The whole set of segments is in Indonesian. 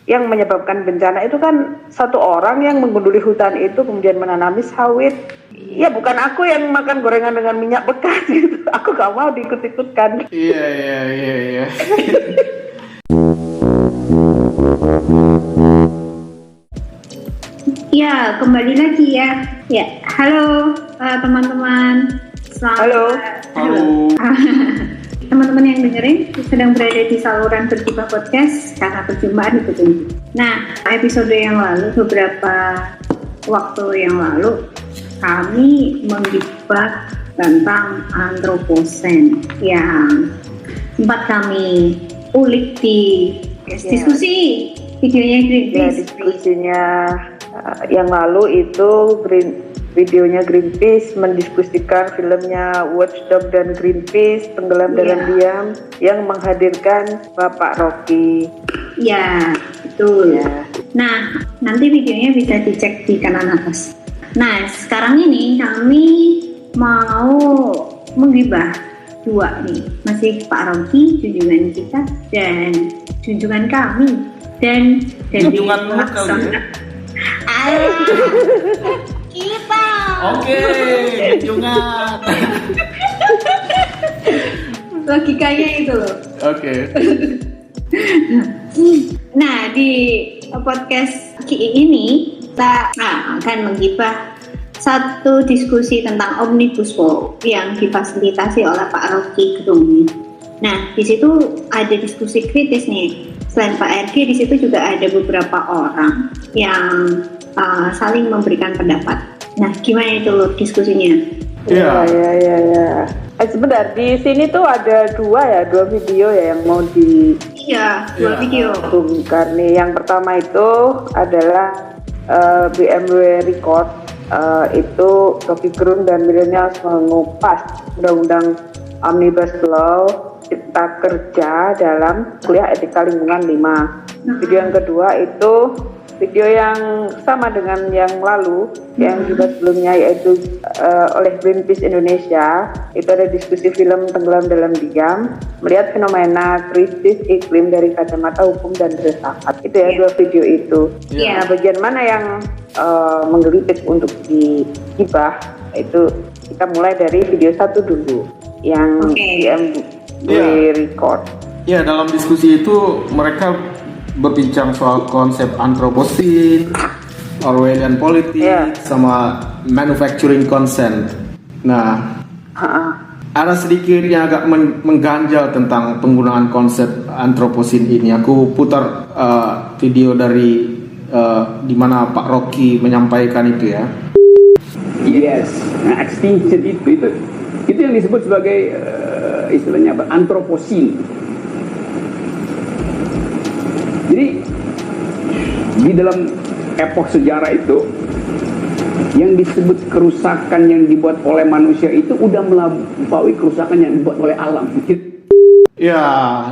yang menyebabkan bencana itu kan satu orang yang menggunduli hutan itu kemudian menanami sawit. Ya bukan aku yang makan gorengan dengan minyak bekas gitu. Aku gak mau diikut-ikutkan. Iya. Ya, kembali lagi ya. Ya, halo teman-teman. Halo. Teman-teman yang dengerin sedang berada di saluran Bergibah Podcast karena perjumpaan itu tinggi. Nah, episode yang lalu, beberapa waktu yang lalu, kami menggibah tentang antroposen yang sempat kami ulik di diskusi videonya Greenpeace. Ya, diskusinya yang lalu itu videonya Greenpeace mendiskusikan filmnya Watchdog dan Greenpeace Tenggelam Dalam Diam yang menghadirkan Bapak Rocky. Ya, betul. Ya. Nah, nanti videonya bisa dicek di kanan atas. Nah, sekarang ini kami mau menggibah dua nih, masih Pak Rocky, junjungan kita, dan junjungan kami, dan Junjungan mulut kali ya? Kita. Oke, junjungan. Logikanya itu loh. Oke. Nah, di podcast KI ini kita akan menggibah satu diskusi tentang Omnibus Law yang difasilitasi oleh Pak Rocky Gerung. Nah, di situ ada diskusi kritis nih. Selain Pak RG, di situ juga ada beberapa orang yang saling memberikan pendapat. Nah, gimana itu loh diskusinya? Ya. Sebentar, di sini tuh ada dua video ya yang mau di Dua video. bongkar nih. Yang pertama itu adalah BMW Record. Itu Rocky Gerung dan milenials mengupas undang-undang Omnibus Law Cipta Kerja dalam kuliah etika lingkungan 5. Video yang kedua itu video yang sama dengan yang lalu, yang juga sebelumnya, yaitu oleh Greenpeace Indonesia. Itu ada diskusi film Tenggelam Dalam Diam, melihat fenomena krisis iklim dari kacamata hukum dan filsafat. Itu ya, dua video itu. Iya. Nah, bagian mana yang menggelitik untuk digibah, itu kita mulai dari video satu dulu, yang Record. Ya, dalam diskusi itu mereka berbincang soal konsep antroposen, Orwellian politik, sama manufacturing consent. Nah, ada sedikit yang agak mengganjal tentang penggunaan konsep antroposen ini. Aku putar video dari di mana Pak Rocky menyampaikan itu ya. Yes, nah extinction itu yang disebut sebagai istilahnya antroposen. Jadi di dalam epoch sejarah itu yang disebut kerusakan yang dibuat oleh manusia itu udah melampaui kerusakan yang dibuat oleh alam. Ya,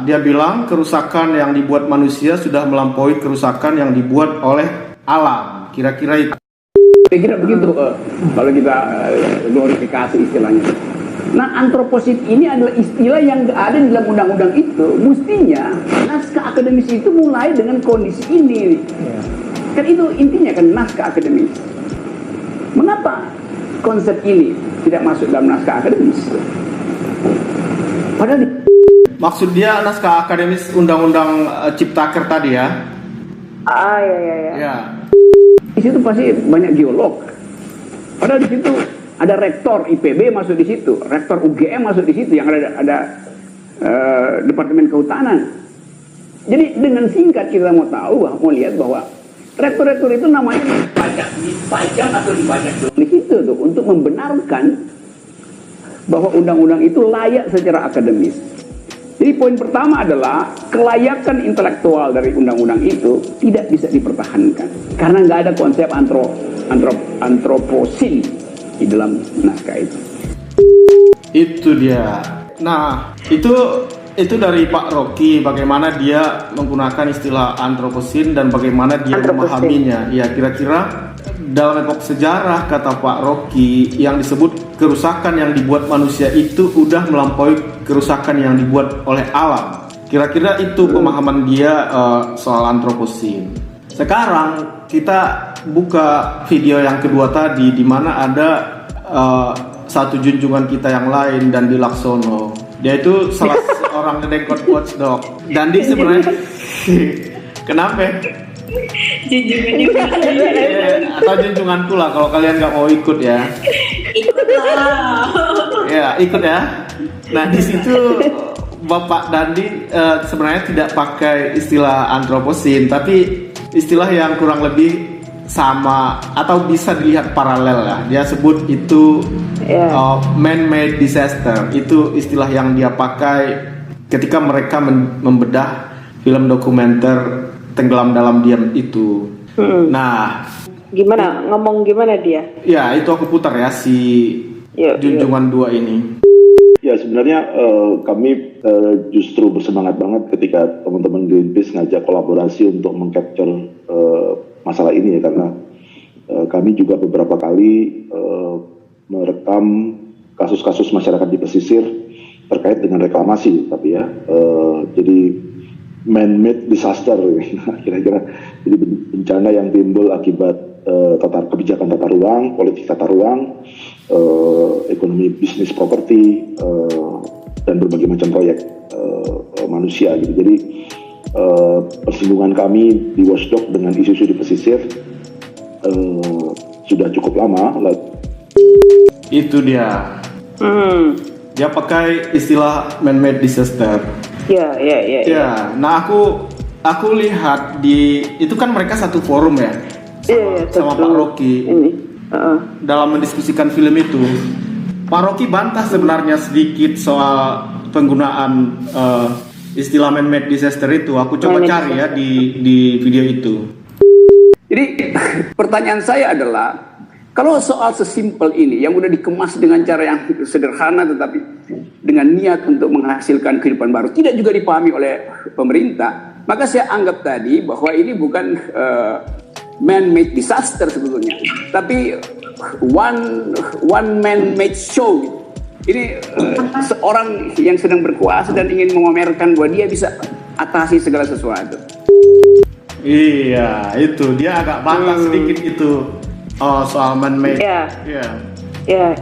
dia bilang kerusakan yang dibuat manusia sudah melampaui kerusakan yang dibuat oleh alam. Kira-kira itu. Kira begitu kalau kita glorifikasi istilahnya. Nah, antroposen ini adalah istilah yang ada di dalam undang-undang itu. Mestinya naskah akademis itu mulai dengan kondisi ini. Kan itu intinya kan, naskah akademis. Mengapa konsep ini tidak masuk dalam naskah akademis? Padahal Maksud dia naskah akademis Undang-Undang Ciptaker tadi ya? Iya. Ya. di situ pasti banyak geolog. Padahal di situ ada rektor IPB masuk di situ, rektor UGM masuk di situ, yang ada Departemen Kehutanan. Jadi dengan singkat kita mau tahu, mau lihat bahwa rektor-rektor itu namanya dipajang atau dipajak di situ tuh untuk membenarkan bahwa undang-undang itu layak secara akademis. Jadi poin pertama adalah kelayakan intelektual dari undang-undang itu tidak bisa dipertahankan karena nggak ada konsep antroposen di dalam naskah itu. Itu dia. Nah, itu dari Pak Rocky, bagaimana dia menggunakan istilah antroposen dan bagaimana dia memahaminya. Ya, kira-kira dalam epoch sejarah, kata Pak Rocky, yang disebut kerusakan yang dibuat manusia itu udah melampaui kerusakan yang dibuat oleh alam. Kira-kira itu pemahaman dia soal antroposin. Sekarang kita buka video yang kedua tadi, di mana ada satu junjungan kita yang lain, Dandi Laksono. Dia itu salah seorang dedekot watchdog. Dandi sebenarnya kenapa? Junjungannya Atau junjunganku lah kalau kalian nggak mau ikut ya. ikutlah. Ya ikut ya. Nah di situ Bapak Dandi sebenarnya tidak pakai istilah antroposin, tapi istilah yang kurang lebih sama atau bisa dilihat paralel lah. Dia sebut itu man-made disaster. Itu istilah yang dia pakai ketika mereka membedah film dokumenter Tenggelam Dalam Diam itu. Nah, ngomong gimana dia? ya itu aku putar ya si junjungan dua ini. Ya sebenarnya kami justru bersemangat banget ketika teman-teman Greenpeace ngajak kolaborasi untuk mengcapture masalah ini ya, karena kami juga beberapa kali merekam kasus-kasus masyarakat di pesisir terkait dengan reklamasi, tapi ya jadi man-made disaster kira-kira, jadi bencana yang timbul akibat kebijakan tata ruang, politik tata ruang, ekonomi bisnis properti, dan berbagai macam proyek manusia gitu. Jadi persinggungan kami di Watchdog dengan isu-isu di pesisir sudah cukup lama. Itu dia. Dia pakai istilah man-made disaster. Ya. Nah aku lihat itu kan mereka satu forum ya. Sama Pak Rocky. Dalam mendiskusikan film itu, Pak Rocky bantah sebenarnya sedikit soal penggunaan istilah man-made disaster itu. Aku coba cari ya di video itu. Jadi pertanyaan saya adalah, kalau soal sesimpel ini yang udah dikemas dengan cara yang sederhana tetapi dengan niat untuk menghasilkan kehidupan baru tidak juga dipahami oleh pemerintah, maka saya anggap tadi bahwa ini bukan man-made disaster sebetulnya, tapi one man-made show. Ini seorang yang sedang berkuasa dan ingin memamerkan bahwa dia bisa atasi segala sesuatu. Iya, itu dia agak bantah sedikit itu soal man-made. Ya,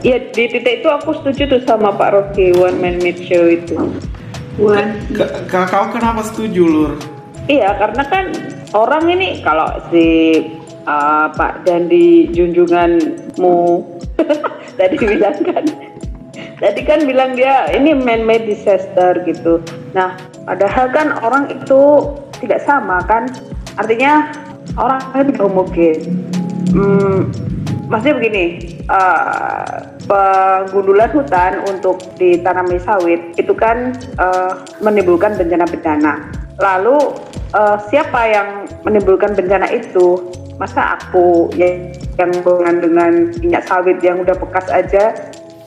di titik itu aku setuju tuh sama Pak Rocky, one man-made show itu. Kau kenapa setuju, Lur? Iya, karena kan orang ini kalau si Pak Dandi junjunganmu tadi kan bilang dia ini man-made disaster gitu. Nah, padahal kan orang itu tidak sama kan, artinya orang itu tidak homogen. Maksudnya begini, penggundulan hutan untuk ditanami sawit itu kan menimbulkan bencana-bencana. Lalu siapa yang menimbulkan bencana itu? Masa aku yang dengan minyak sawit yang udah bekas aja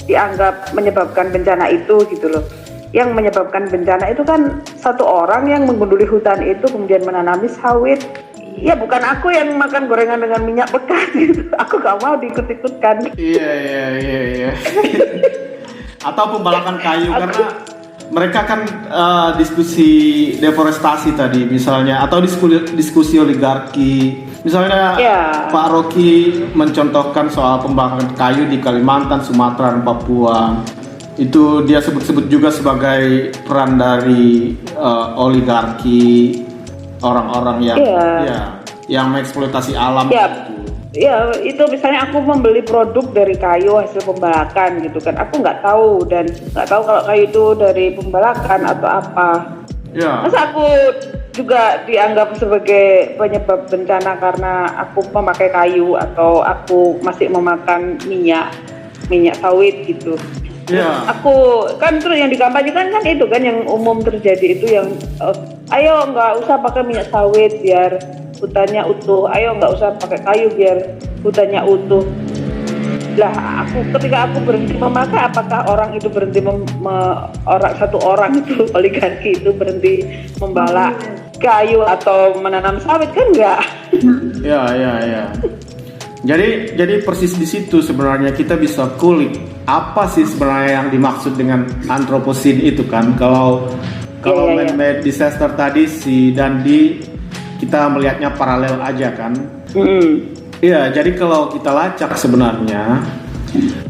dianggap menyebabkan bencana itu gitu loh. Yang menyebabkan bencana itu kan satu orang yang menggunduli hutan itu kemudian menanami sawit. Ya bukan aku yang makan gorengan dengan minyak bekas gitu. Aku gak mau diikut-ikutkan. Iya. Atau pembalakan kayu karena mereka kan diskusi deforestasi tadi misalnya, atau diskusi oligarki. Misalnya Pak Rocky mencontohkan soal pembakaran kayu di Kalimantan, Sumatera, dan Papua. Itu dia sebut-sebut juga sebagai peran dari oligarki, orang-orang yang mengeksploitasi alam. Ya, itu misalnya aku membeli produk dari kayu hasil pembalakan gitu kan. Aku nggak tahu kalau kayu itu dari pembalakan atau apa. Masa aku juga dianggap sebagai penyebab bencana karena aku memakai kayu atau aku masih memakan minyak sawit gitu. Aku kan terus yang dikampanyekan kan itu kan yang umum terjadi itu yang ayo nggak usah pakai minyak sawit biar hutannya utuh, ayo nggak usah pakai kayu biar hutannya utuh. Lah ketika aku berhenti memakai, apakah orang itu berhenti satu orang itu oligarki itu berhenti membala kayu atau menanam sawit? Kan enggak. Ya. Jadi persis di situ sebenarnya kita bisa kulik apa sih sebenarnya yang dimaksud dengan antroposin itu kan. Kalau Kalau Iya. man-made disaster tadi si Dandi kita melihatnya paralel aja kan. Iya, jadi kalau kita lacak sebenarnya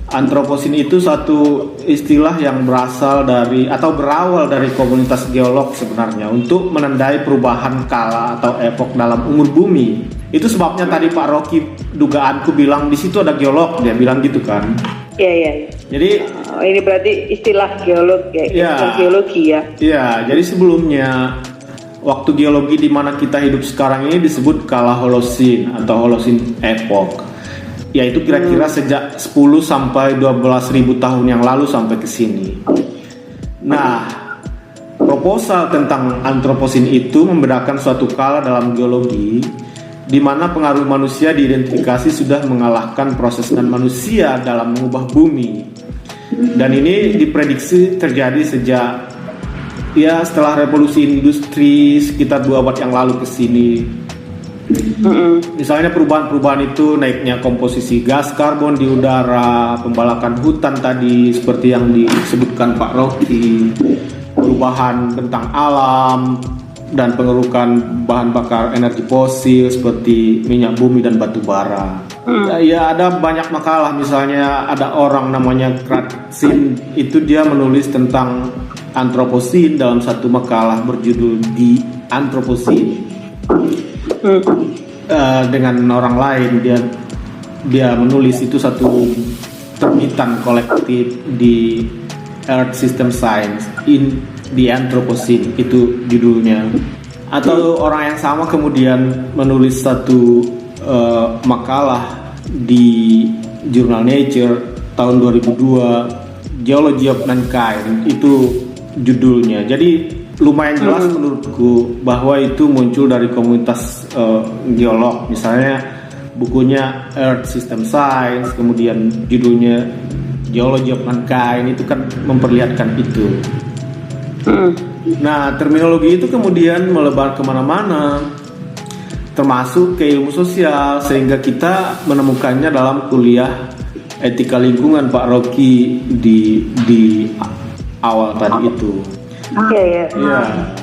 antroposin itu satu istilah yang berasal dari atau berawal dari komunitas geolog sebenarnya untuk menandai perubahan kala atau epok dalam umur bumi. Itu sebabnya tadi Pak Rocky dugaanku bilang di situ ada geolog, dia bilang gitu kan. Iya. Jadi Ini berarti istilah geolog ya, istilah geologi ya. Iya, jadi sebelumnya waktu geologi di mana kita hidup sekarang ini disebut kala Holosin atau Holosin epoch. Yaitu kira-kira sejak 10 sampai 12.000 tahun yang lalu sampai ke sini. Nah, proposal tentang antroposin itu membedakan suatu kala dalam geologi di mana pengaruh manusia diidentifikasi sudah mengalahkan proses dan manusia dalam mengubah bumi. Dan ini diprediksi terjadi sejak setelah revolusi industri sekitar 2 abad yang lalu ke sini. Misalnya perubahan-perubahan itu naiknya komposisi gas karbon di udara, pembalakan hutan tadi seperti yang disebutkan Pak Rocky, perubahan bentang alam dan pengerukan bahan bakar energi fosil seperti minyak bumi dan batu bara. Ya ada banyak makalah, misalnya ada orang namanya Krasin, itu dia menulis tentang antroposin dalam satu makalah berjudul The Anthropocene. Dengan orang lain dia menulis itu satu terbitan kolektif di Earth System Science in the Anthropocene, itu judulnya. Atau orang yang sama kemudian menulis satu makalah di jurnal Nature tahun 2002, Geology of Mankind, itu judulnya. Jadi lumayan jelas menurutku bahwa itu muncul dari komunitas geolog. Misalnya bukunya Earth System Science, kemudian judulnya Geology of Mankind, itu kan memperlihatkan itu. Nah, terminologi itu kemudian melebar kemana-mana, termasuk ke ilmu sosial, sehingga kita menemukannya dalam kuliah etika lingkungan Pak Rocky di awal tadi itu. Iya.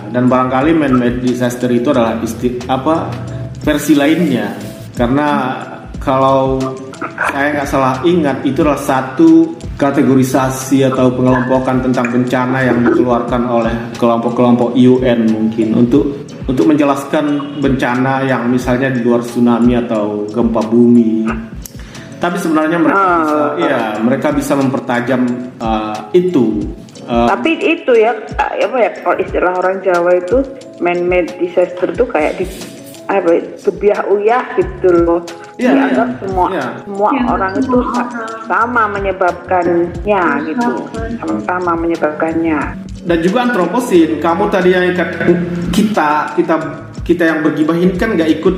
Dan barangkali man-made disaster itu adalah versi lainnya, karena kalau saya nggak salah ingat itu adalah satu kategorisasi atau pengelompokan tentang bencana yang dikeluarkan oleh kelompok-kelompok UN mungkin untuk menjelaskan bencana yang misalnya di luar tsunami atau gempa bumi. Tapi sebenarnya mereka bisa mempertajam itu. Tapi itu kalau istilah orang Jawa itu man-made disaster itu kayak gebiah uyah gitu loh. Dianggap semua orang itu sama menyebabkannya gitu, sama menyebabkannya. Dan juga antroposin, kamu tadi yang kita yang bergibahin kan nggak ikut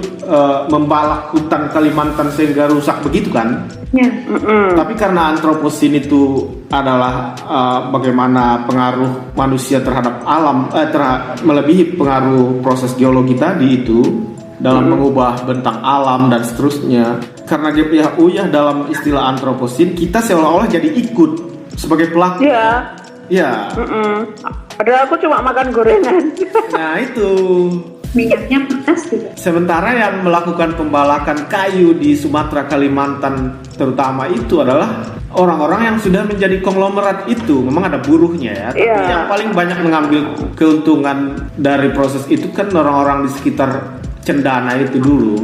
membalak hutan Kalimantan sehingga rusak begitu kan? Tapi karena antroposin itu adalah bagaimana pengaruh manusia terhadap alam, melebihi pengaruh proses geologi tadi itu dalam mengubah bentang alam dan seterusnya. Karena dia pihak uyah dalam istilah antroposin, kita seolah-olah jadi ikut sebagai pelaku. Iya. Padahal aku cuma makan gorengan. Nah itu. Minyaknya pedas juga. Sementara yang melakukan pembalakan kayu di Sumatera, Kalimantan terutama itu adalah orang-orang yang sudah menjadi konglomerat itu. Memang ada buruhnya ya, tapi yang paling banyak mengambil keuntungan dari proses itu kan orang-orang di sekitar Cendana itu dulu.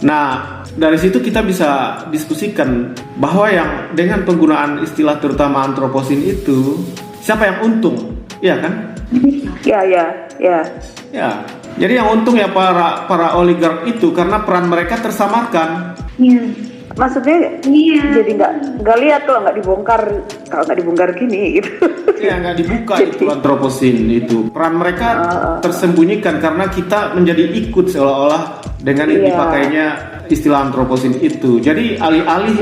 Nah, dari situ kita bisa diskusikan bahwa yang dengan penggunaan istilah terutama antroposin itu, siapa yang untung? Iya kan? Ya. Jadi yang untung ya para oligark itu, karena peran mereka tersamarkan. Maksudnya jadi nggak lihat kalau nggak dibongkar gini gitu. Nggak dibuka itu antroposin itu. Peran mereka tersembunyikan karena kita menjadi ikut seolah-olah dengan dipakainya istilah antroposin itu. Jadi alih-alih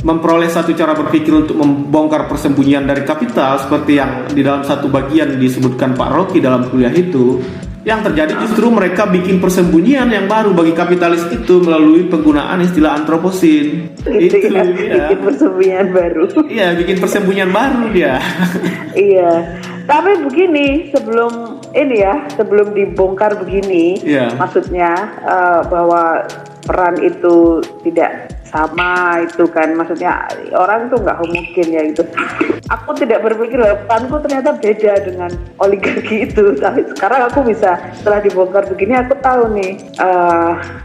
memperoleh satu cara berpikir untuk membongkar persembunyian dari kapital seperti yang di dalam satu bagian disebutkan Pak Rocky dalam kuliah itu, yang terjadi justru mereka bikin persembunyian yang baru bagi kapitalis itu melalui penggunaan istilah antroposin. Bikin persembunyian baru. Bikin persembunyian baru dia. Tapi begini, sebelum dibongkar begini, Iya. maksudnya bahwa peran itu tidak sama itu kan, maksudnya orang tuh nggak homogen ya gitu. Aku tidak berpikir bahwa peranku ternyata beda dengan oligarki itu, tapi sekarang aku bisa, setelah dibongkar begini aku tahu nih,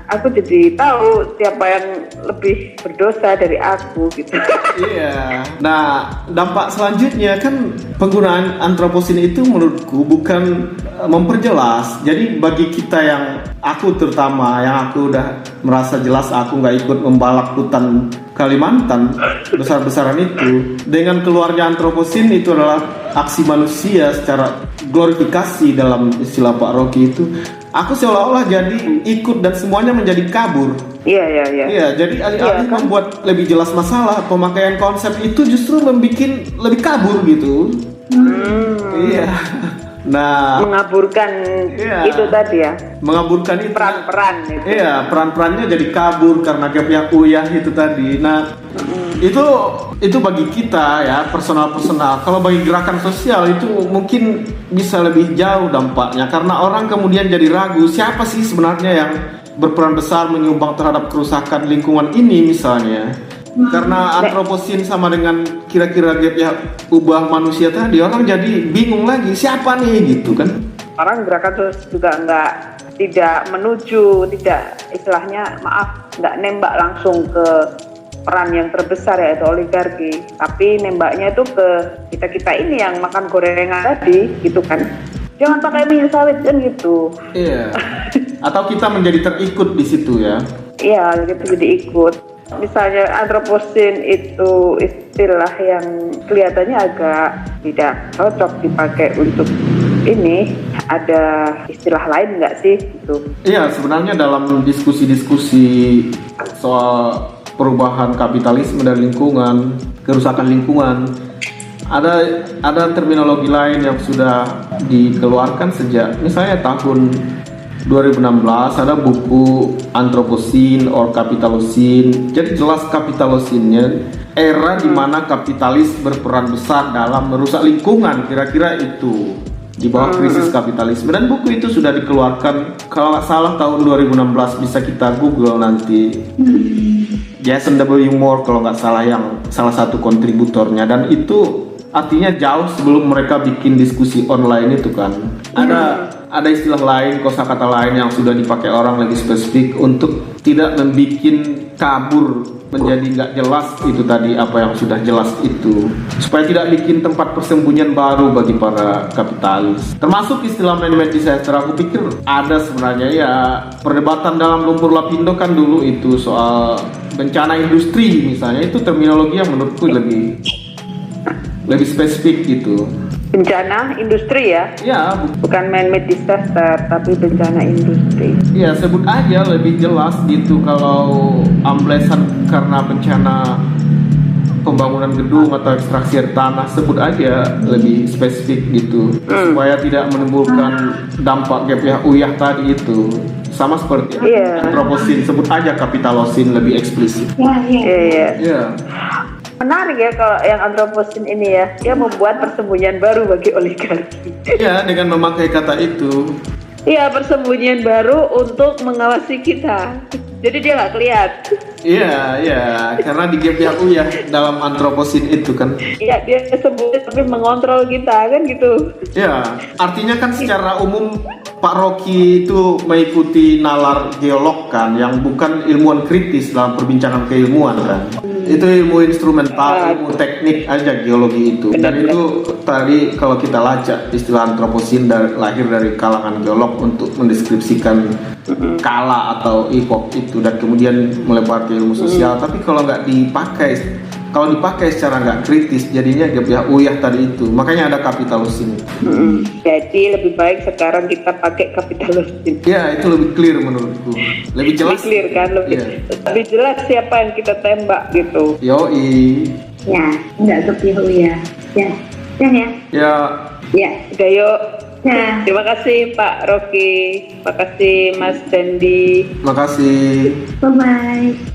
aku jadi tahu siapa yang lebih berdosa dari aku gitu. Iya. Nah, dampak selanjutnya kan penggunaan antroposin itu menurutku bukan memperjelas. Jadi bagi kita yang aku terutama yang aku udah merasa jelas aku nggak ikut membalap hutan Kalimantan besar-besaran itu, dengan keluarnya antroposin itu adalah aksi manusia secara glorifikasi dalam istilah Pak Rocky itu. Aku seolah-olah jadi ikut dan semuanya menjadi kabur. Iya. Iya, jadi alih-alih Iya, kan? membuat lebih jelas masalah, pemakaian konsep itu justru membuat lebih kabur gitu. Iya. Nah, Mengaburkan Iya. itu tadi ya, mengaburkan itu. peran-peran itu. Iya, peran-perannya jadi kabur karena gap uyah itu tadi. Nah, itu bagi kita ya personal. Kalau bagi gerakan sosial itu mungkin bisa lebih jauh dampaknya karena orang kemudian jadi ragu siapa sih sebenarnya yang berperan besar menyumbang terhadap kerusakan lingkungan ini misalnya. Karena antroposin sama dengan kira-kira gap ya ubah manusia tadi, orang jadi bingung lagi siapa nih gitu kan. Orang gerakan sosial juga tidak istilahnya nggak nembak langsung ke peran yang terbesar yaitu oligarki, tapi nembaknya itu ke kita ini yang makan gorengan tadi gitu kan. Jangan pakai minyak sawit kan gitu. Iya. Atau kita menjadi terikut di situ ya. Iya, gitu jadi ikut. Misalnya antroposin itu istilah yang kelihatannya agak tidak cocok dipakai untuk ini. Ada istilah lain nggak sih itu? Iya, sebenarnya dalam diskusi-diskusi soal perubahan kapitalisme dan lingkungan, kerusakan lingkungan, ada terminologi lain yang sudah dikeluarkan sejak misalnya tahun 2016 ada buku Anthropocene or Capitalocene. Jadi jelas kapitalosinnya era di mana kapitalis berperan besar dalam merusak lingkungan, kira-kira itu di bawah krisis kapitalisme. Dan buku itu sudah dikeluarkan kalau nggak salah tahun 2016, bisa kita Google nanti. Jason W. Moore kalau nggak salah yang salah satu kontributornya, dan itu artinya jauh sebelum mereka bikin diskusi online itu kan. Ada istilah lain, kosakata lain yang sudah dipakai orang lebih spesifik untuk tidak membuat kabur menjadi nggak jelas itu tadi apa yang sudah jelas itu, supaya tidak bikin tempat persembunyian baru bagi para kapitalis. Termasuk istilah man-made disaster, aku pikir ada sebenarnya ya perdebatan dalam lumpur lapindo kan dulu itu soal bencana industri misalnya, itu terminologi yang menurutku lebih spesifik gitu. Bencana industri ya? Ya, Bukan man-made disaster, tapi bencana industri. ya sebut aja lebih jelas gitu. Kalau amblesan karena bencana pembangunan gedung atau ekstraksi air tanah, sebut aja lebih spesifik gitu, supaya tidak menimbulkan dampak gap uyah tadi itu. Sama seperti antroposin, sebut aja kapitalocene lebih eksplisit. Iya. Iya. Menarik ya kalau yang antroposin ini ya, dia membuat persembunyian baru bagi oligarki. Iya, dengan memakai kata itu. Iya, persembunyian baru untuk mengawasi kita. Jadi dia nggak kelihatan. Iya, karena di gap uyah dalam antroposin itu kan. Iya, dia sembunyi tapi mengontrol kita kan gitu. Ya, artinya kan secara umum Pak Rocky itu mengikuti nalar geolog kan, yang bukan ilmuwan kritis dalam perbincangan keilmuan kan. Itu ilmu instrumental, ilmu teknik aja geologi itu. Dan itu tadi kalau kita lacak istilah antroposin lahir dari kalangan geolog untuk mendeskripsikan kala atau epoch itu, dan kemudian melebar ke ilmu sosial. Tapi kalau dipakai secara nggak kritis, jadinya gap uyah tadi itu. Makanya ada kapitalocene. Jadi lebih baik sekarang kita pakai kapitalocene. Ya, itu lebih clear menurutku. Lebih jelas. Lebih clear kan, lebih jelas siapa yang kita tembak gitu. Yoi. Ya, enggak kepiau ya. Ya. Ya. Ya, udah yuk. Ya. Terima kasih Pak Rocky, terima kasih Mas Dendi. Makasih. Bye-bye.